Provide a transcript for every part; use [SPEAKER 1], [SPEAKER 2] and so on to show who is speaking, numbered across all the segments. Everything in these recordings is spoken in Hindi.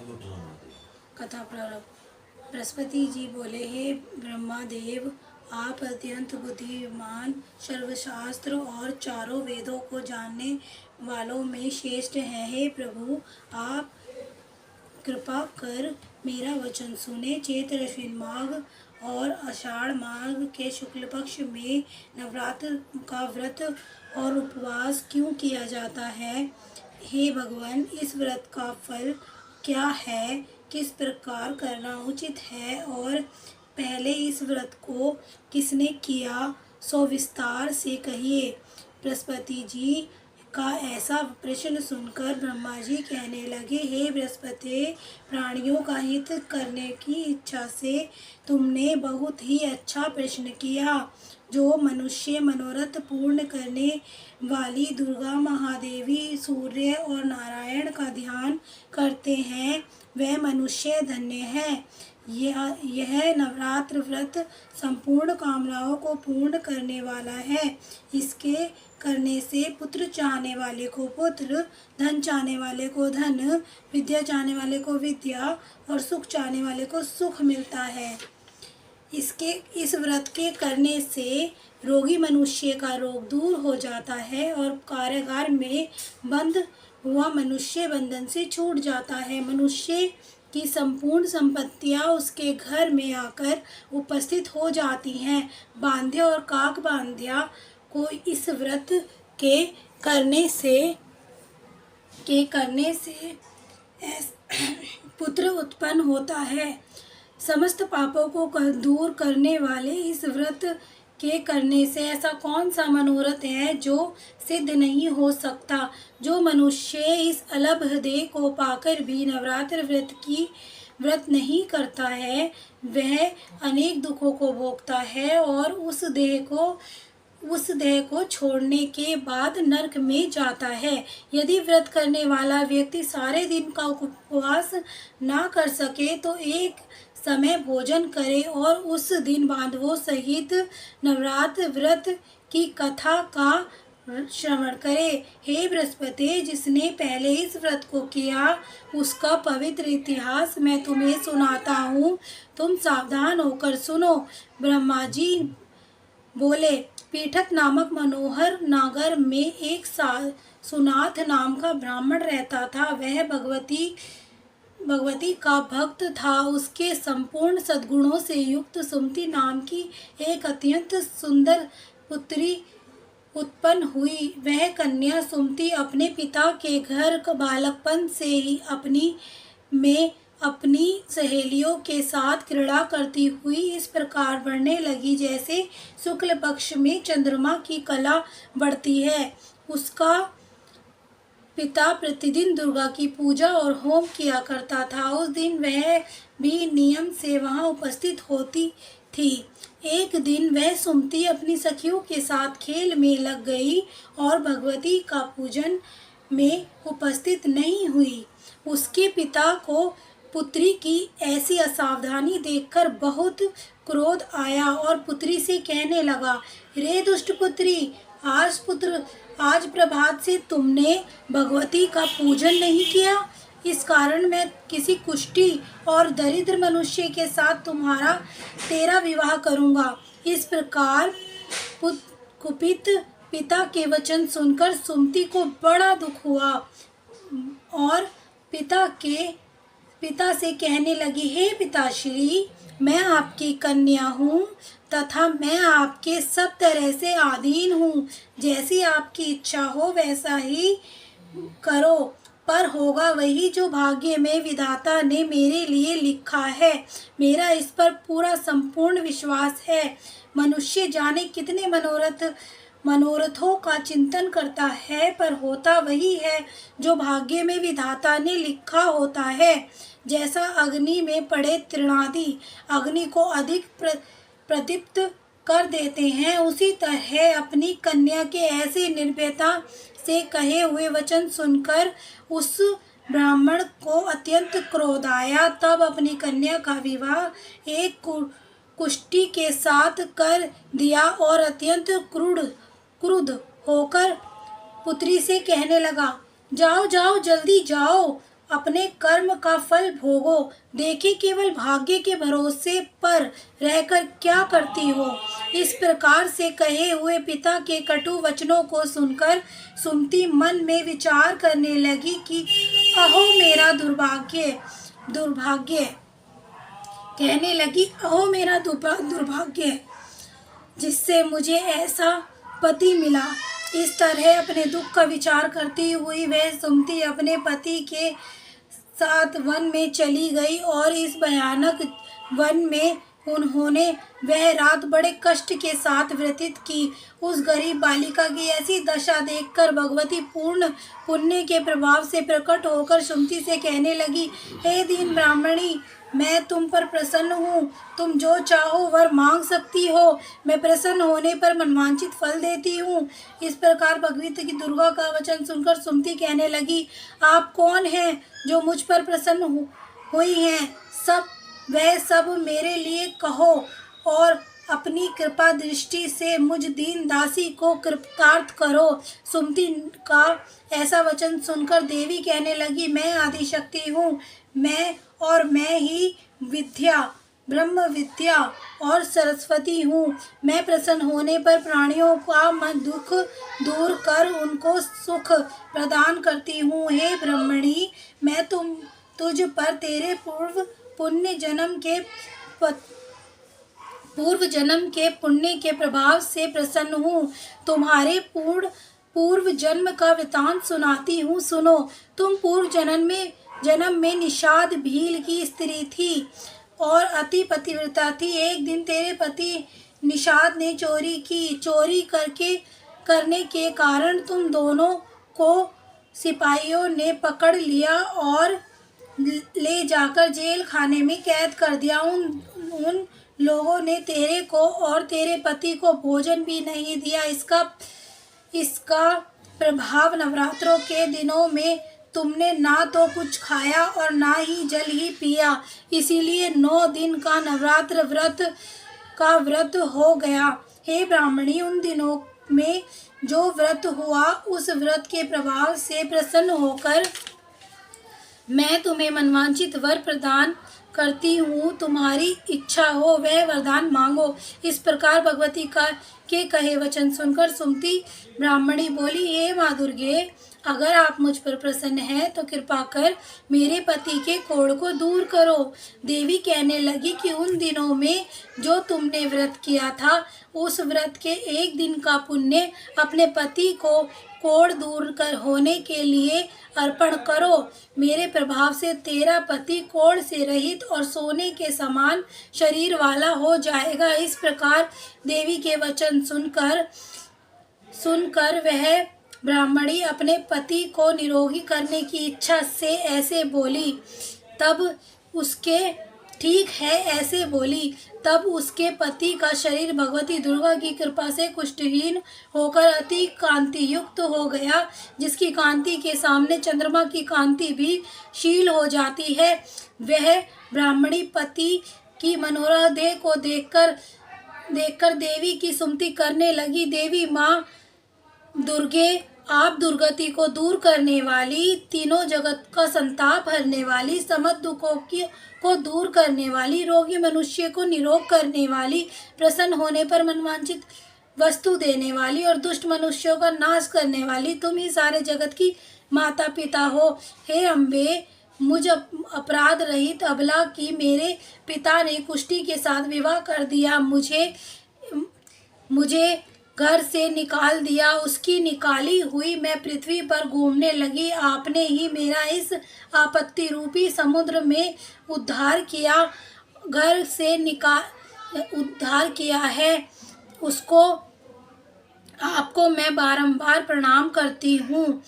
[SPEAKER 1] कथा प्रारंभ। बृहस्पति जी बोले, हे ब्रह्मदेव, आप अत्यंत बुद्धिमान, सर्वशास्त्र और चारों वेदों को जानने वालों में श्रेष्ठ हैं। हे प्रभु, आप कृपा कर मेरा वचन सुने। चैत्र अश्विन माघ और आषाढ़ माघ के शुक्ल पक्ष में नवरात्र का व्रत और उपवास क्यों किया जाता है? हे भगवान, इस व्रत का फल क्या है? किस प्रकार करना उचित है? और पहले इस व्रत को किसने किया, सो विस्तार से कहिए। बृहस्पति जी का ऐसा प्रश्न सुनकर ब्रह्मा जी कहने लगे, हे बृहस्पति, प्राणियों का हित करने की इच्छा से तुमने बहुत ही अच्छा प्रश्न किया। जो मनुष्य मनोरथ पूर्ण करने वाली दुर्गा महादेवी, सूर्य और नारायण का ध्यान करते हैं, वह मनुष्य धन्य है। यह नवरात्र व्रत संपूर्ण कामनाओं को पूर्ण करने वाला है। इसके करने से पुत्र चाहने वाले को पुत्र, धन चाहने वाले को धन, विद्या चाहने वाले को विद्या और सुख चाहने वाले को सुख मिलता है। इस व्रत के करने से रोगी मनुष्य का रोग दूर हो जाता है और कारागार में बंद हुआ मनुष्य बंधन से छूट जाता है। मनुष्य की संपूर्ण संपत्तियां उसके घर में आकर उपस्थित हो जाती हैं। बांध्या और काक बांध्या को इस व्रत के करने से पुत्र उत्पन्न होता है। समस्त पापों को दूर करने वाले इस व्रत के करने से ऐसा कौन सा मनोरथ है जो सिद्ध नहीं हो सकता? जो मनुष्य इस अलभ देह को पाकर भी नवरात्र व्रत नहीं करता है, वह अनेक दुखों को भोगता है और उस देह को छोड़ने के बाद नरक में जाता है। यदि व्रत करने वाला व्यक्ति सारे दिन का उपवास ना कर सके तो एक समय भोजन करे और उस दिन बांधवों सहित नवरात्र व्रत की कथा का श्रवण करे। हे बृहस्पति, जिसने पहले इस व्रत को किया, उसका पवित्र इतिहास मैं तुम्हें सुनाता हूँ। तुम सावधान होकर सुनो। ब्रह्मा जी बोले, पीठक नामक मनोहर नगर में एक सुनाथ नाम का ब्राह्मण रहता था। वह भगवती का भक्त था। उसके संपूर्ण सद्गुणों से युक्त सुमति नाम की एक अत्यंत सुंदर पुत्री उत्पन्न हुई। वह कन्या सुमति अपने पिता के घर बालकपन से ही अपनी सहेलियों के साथ क्रीड़ा करती हुई इस प्रकार बढ़ने लगी जैसे शुक्ल पक्ष में चंद्रमा की कला बढ़ती है। उसका पिता प्रतिदिन दुर्गा की पूजा और होम किया करता था। उस दिन वह भी नियम से वहां उपस्थित होती थी। एक दिन वह सुमति अपनी सखियों के साथ खेल में लग गई और भगवती का पूजन में उपस्थित नहीं हुई। उसके पिता को पुत्री की ऐसी असावधानी देखकर बहुत क्रोध आया और पुत्री से कहने लगा, रे दुष्ट पुत्री, आज प्रभात से तुमने भगवती का पूजन नहीं किया। इस कारण मैं किसी कुष्ठी और दरिद्र मनुष्य के साथ तेरा विवाह करूंगा। इस प्रकार कुपित पिता के वचन सुनकर सुमति को बड़ा दुख हुआ और पिता से कहने लगी, हे पिताश्री, मैं आपकी कन्या हूँ तथा मैं आपके सब तरह से अधीन हूँ। जैसी आपकी इच्छा हो वैसा ही करो, पर होगा वही जो भाग्य में विधाता ने मेरे लिए लिखा है। मेरा इस पर पूरा संपूर्ण विश्वास है। मनुष्य जाने कितने मनोरथों का चिंतन करता है, पर होता वही है जो भाग्य में विधाता ने लिखा होता है। जैसा अग्नि में पड़े तृणादि अग्नि को अधिक प्रदीप्त कर देते हैं, उसी तरह अपनी कन्या के ऐसे निर्भयता से कहे हुए वचन सुनकर उस ब्राह्मण को अत्यंत क्रोध आया। तब अपनी कन्या का विवाह एक कुष्ठी के साथ कर दिया और अत्यंत क्रुद्ध होकर पुत्री से कहने लगा, जाओ जाओ, जल्दी जाओ, अपने कर्म का फल भोगो। देखी केवल भाग्य के भरोसे पर रहकर क्या करती हो। इस प्रकार से कहे हुए पिता के कटु वचनों को सुनकर सुमति मन में विचार करने लगी कि अहो मेरा दुर्भाग्य दुर्भाग्य कहने लगी, अहो मेरा दुर्भाग्य जिससे मुझे ऐसा पति मिला। इस तरह अपने दुख का विचार करती हुई वह सुमति अपने पति के साथ वन में चली गई और इस भयानक वन में उन्होंने वह रात बड़े कष्ट के साथ व्यतीत की। उस गरीब बालिका की ऐसी दशा देखकर भगवती पूर्ण पुण्य के प्रभाव से प्रकट होकर सुमति से कहने लगी, हे दीन ब्राह्मणी, मैं तुम पर प्रसन्न हूँ। तुम जो चाहो वर मांग सकती हो। मैं प्रसन्न होने पर मनवांछित फल देती हूँ। इस प्रकार भगवती की दुर्गा का वचन सुनकर सुमति कहने लगी, आप कौन हैं जो मुझ पर प्रसन्न हुई हैं? वह सब मेरे लिए कहो और अपनी कृपा दृष्टि से मुझ दीन दासी को कृतार्थ करो। सुमति का ऐसा वचन सुनकर देवी कहने लगी, मैं आदिशक्ति हूँ। मैं ही विद्या, ब्रह्म विद्या और सरस्वती हूँ। मैं प्रसन्न होने पर प्राणियों का मन दुख दूर कर उनको सुख प्रदान करती हूँ। हे ब्रह्मणी, मैं तुझ पर तेरे पूर्व जन्म के पुण्य के प्रभाव से प्रसन्न हूँ। तुम्हारे पूर्व जन्म का वृतांत सुनाती हूँ, सुनो। तुम पूर्व जन्म में निषाद भील की स्त्री थी और अति पतिव्रता थी। एक दिन तेरे पति निषाद ने चोरी की। चोरी करने के कारण तुम दोनों को सिपाहियों ने पकड़ लिया और ले जाकर जेल खाने में कैद कर दिया। उन लोगों ने तेरे को और तेरे पति को भोजन भी नहीं दिया। इसका प्रभाव नवरात्रों के दिनों में तुमने ना तो कुछ खाया और ना ही जल ही पिया। इसीलिए 9 दिन का नवरात्र व्रत हो गया। हे ब्राह्मणी, उन दिनों में जो व्रत हुआ उस व्रत के प्रभाव से प्रसन्न होकर मैं तुम्हें मनवांछित वर प्रदान करती हूँ। तुम्हारी इच्छा हो वह वरदान मांगो। इस प्रकार भगवती के कहे वचन सुनकर सुमति ब्राह्मणी बोली, हे माँ दुर्गे, अगर आप मुझ पर प्रसन्न हैं तो कृपा कर मेरे पति के कोढ़ को दूर करो। देवी कहने लगी कि उन दिनों में जो तुमने व्रत किया था उस व्रत के 1 दिन का पुण्य अपने पति को कोढ़ दूर कर होने के लिए अर्पण करो। मेरे प्रभाव से तेरा पति कोढ़ से रहित और सोने के समान शरीर वाला हो जाएगा। इस प्रकार देवी के वचन सुनकर वह ब्राह्मणी अपने पति को निरोगी करने की इच्छा से ऐसे बोली। तब उसके पति का शरीर भगवती दुर्गा की कृपा से कुष्ठहीन होकर अति कांति युक्त हो गया, जिसकी कांति के सामने चंद्रमा की कांति भी शील हो जाती है। वह ब्राह्मणी पति की मनोरथ देह को देखकर देवी की स्तुति करने लगी। देवी माँ दुर्गे, आप दुर्गति को दूर करने वाली, तीनों जगत का संताप हरने वाली, समस्त दुखों को दूर करने वाली, रोगी मनुष्य को निरोग करने वाली, प्रसन्न होने पर मनवांछित वस्तु देने वाली और दुष्ट मनुष्यों का नाश करने वाली, तुम ही सारे जगत की माता पिता हो। हे अम्बे, मुझ अपराध रहित अबला की मेरे पिता ने कुष्ठी के साथ विवाह कर दिया, मुझे घर से निकाल दिया। उसकी निकाली हुई मैं पृथ्वी पर घूमने लगी। आपने ही मेरा इस आपत्ति रूपी समुद्र में उद्धार किया है। आपको मैं बारंबार प्रणाम करती हूँ।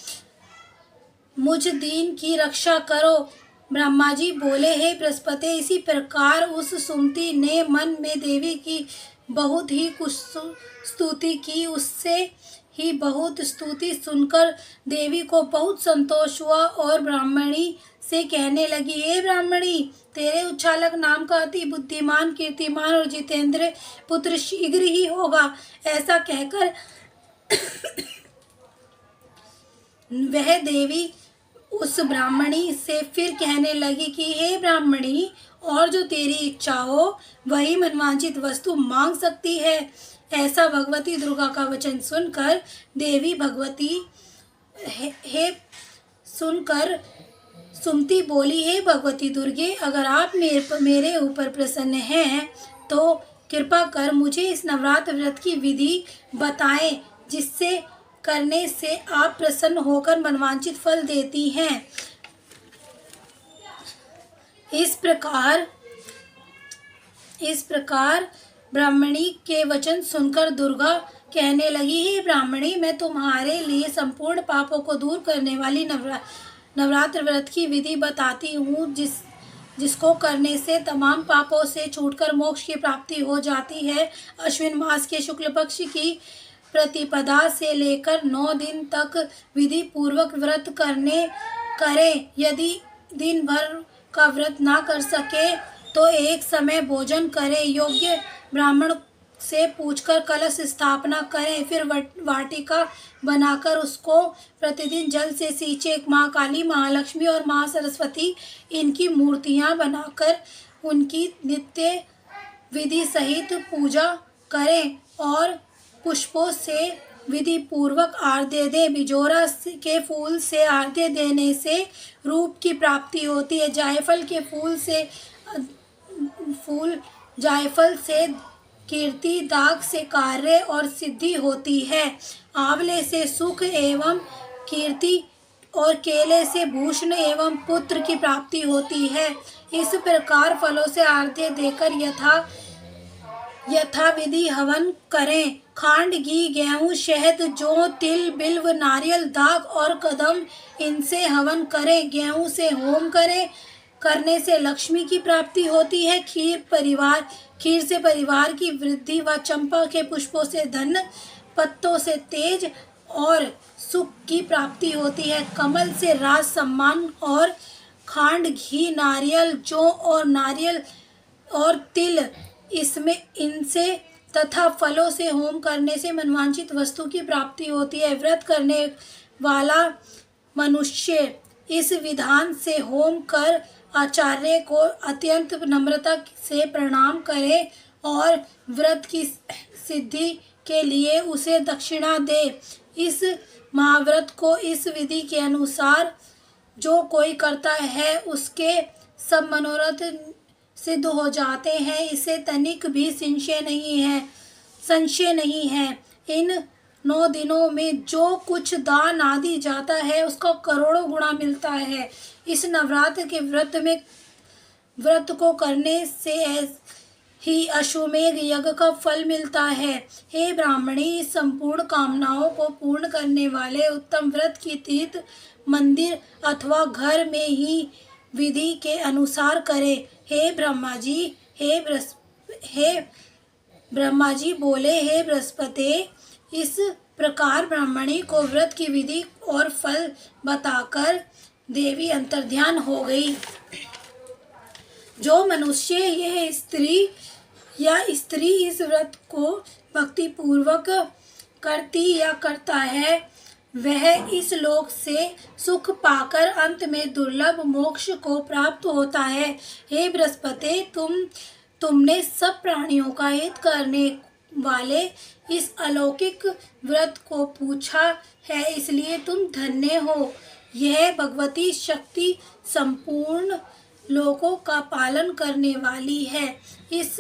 [SPEAKER 1] मुझ दीन की रक्षा करो। ब्रह्मा जी बोले, हे बृहस्पति, इसी प्रकार उस सुमति ने मन में देवी की बहुत ही कुछ स्तुति की। उससे ही बहुत स्तुति सुनकर देवी को बहुत संतोष हुआ और ब्राह्मणी से कहने लगी, हे ब्राह्मणी, तेरे उच्छालक नाम का अति बुद्धिमान, कीर्तिमान और जितेंद्र पुत्र शीघ्र ही होगा। ऐसा कहकर वह देवी उस ब्राह्मणी से फिर कहने लगी कि हे ब्राह्मणी, और जो तेरी इच्छा हो वही मनवांछित वस्तु मांग सकती है। ऐसा भगवती दुर्गा का वचन सुनकर देवी भगवती हे सुनकर सुमति बोली, हे भगवती दुर्गे, अगर आप मेरे ऊपर प्रसन्न हैं तो कृपा कर मुझे इस नवरात्र व्रत की विधि बताएं, जिससे करने से आप प्रसन्न होकर मनवांछित फल देती हैं। इस प्रकार ब्राह्मणी के वचन सुनकर दुर्गा कहने लगी, हे ब्राह्मणी, मैं तुम्हारे लिए संपूर्ण पापों को दूर करने वाली नवरात्र व्रत की विधि बताती हूँ, जिसको करने से तमाम पापों से छूटकर मोक्ष की प्राप्ति हो जाती है। अश्विन मास के शुक्ल पक्ष की प्रतिपदा से लेकर 9 दिन तक विधि पूर्वक व्रत करें। यदि दिन भर का व्रत ना कर सके तो एक समय भोजन करें। योग्य ब्राह्मण से पूछकर कलश स्थापना करें, फिर वाटिका बनाकर उसको प्रतिदिन जल से सींचे। माँ काली, महालक्ष्मी और माँ सरस्वती इनकी मूर्तियाँ बनाकर उनकी नित्य विधि सहित पूजा करें और पुष्पों से विधि पूर्वक आरती दें। बिजोरा के फूल से आरती देने से रूप की प्राप्ति होती है। जायफल से कीर्ति, दाग से कार्य और सिद्धि होती है। आंवले से सुख एवं कीर्ति और केले से भूषण एवं पुत्र की प्राप्ति होती है। इस प्रकार फलों से आरती देकर यथाविधि हवन करें। खांड, घी, गेहूं, शहद, जौ, तिल, बिल्व, नारियल, दाग और कदम, इनसे हवन करें। गेहूं से होम करने से लक्ष्मी की प्राप्ति होती है। खीर से परिवार की वृद्धि व चंपा के पुष्पों से धन, पत्तों से तेज और सुख की प्राप्ति होती है। कमल से राज, सम्मान और खांड, घी, नारियल, जौ और तिल, इनसे तथा फलों से होम करने से मनवांछित वस्तु की प्राप्ति होती है। व्रत करने वाला मनुष्य इस विधान से होम कर आचार्य को अत्यंत नम्रता से प्रणाम करे और व्रत की सिद्धि के लिए उसे दक्षिणा दे। इस महाव्रत को इस विधि के अनुसार जो कोई करता है उसके सब मनोरथ सिद्ध हो जाते हैं। इसे तनिक भी संशय नहीं है। इन 9 दिनों में जो कुछ दान आदि जाता है उसका करोड़ों गुणा मिलता है। इस नवरात्र के व्रत को करने से ही अश्वमेध यज्ञ का फल मिलता है। हे ब्राह्मणी, संपूर्ण कामनाओं को पूर्ण करने वाले उत्तम व्रत की तीर्थ मंदिर अथवा घर में ही विधि के अनुसार करे। हे ब्रह्मा जी बोले, हे बृहस्पति, इस प्रकार ब्राह्मणी को व्रत की विधि और फल बताकर देवी अंतर्ध्यान हो गई। जो मनुष्य यह स्त्री इस व्रत को भक्ति पूर्वक करती या करता है वह इस लोक से सुख पाकर अंत में दुर्लभ मोक्ष को प्राप्त होता है। हे बृहस्पति, तुमने सब प्राणियों का हित करने वाले इस अलौकिक व्रत को पूछा है, इसलिए तुम धन्य हो। यह भगवती शक्ति संपूर्ण लोकों का पालन करने वाली है। इस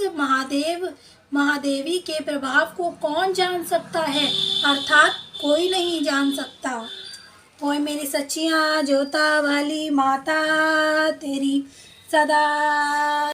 [SPEAKER 1] महादेवी के प्रभाव को कौन जान सकता है, अर्थात कोई नहीं जान सकता। ओए मेरी सच्चियाँ जोता वाली माता, तेरी सदा